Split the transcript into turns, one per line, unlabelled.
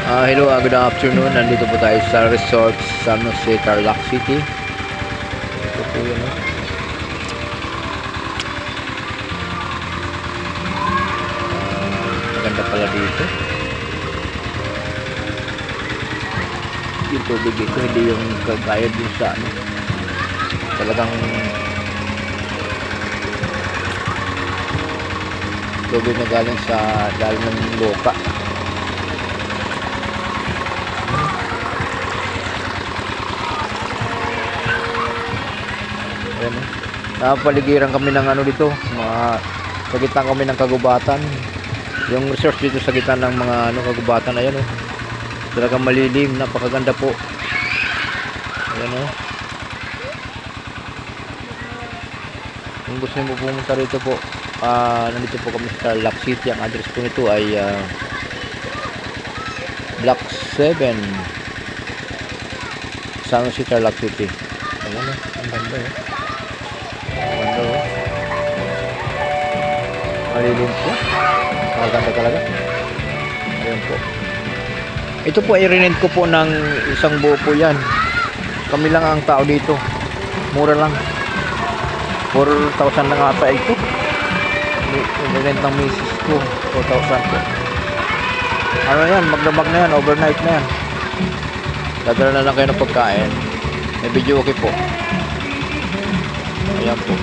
Hello, good afternoon. Nandito po tayo sa resort San Jose, Tarlac City. Ito po yun. Maganda pala dito. Yung tubig dito, hindi yung kagaya din sa ano. Talagang tubig na galing sa lalim ng lupa. Napapaligiran kami ng ano dito, sa gitna kami ng kagubatan. Yung resort dito sa gitna ng mga ano kagubatan, ayan talagang malilim, napakaganda po. Ayan kung gusto niyo pumunta rito po, nandito po kami sa Tarlac City. Ang address po nito ay Block 7, San Jose, Tarlac City. Ayan ang ganda malilim po, maganda talaga. Ayan po, ito po ay rinent ko po ng isang buo po yan. Kami lang ang tao dito, mura lang, 4,000 lang ata ito. Rinent ng misis ko, 4,000 po. Ano yan, magdamag na yan, overnight na yan. Dadala na lang kayo ng pagkain, may video okay po. Ayan po.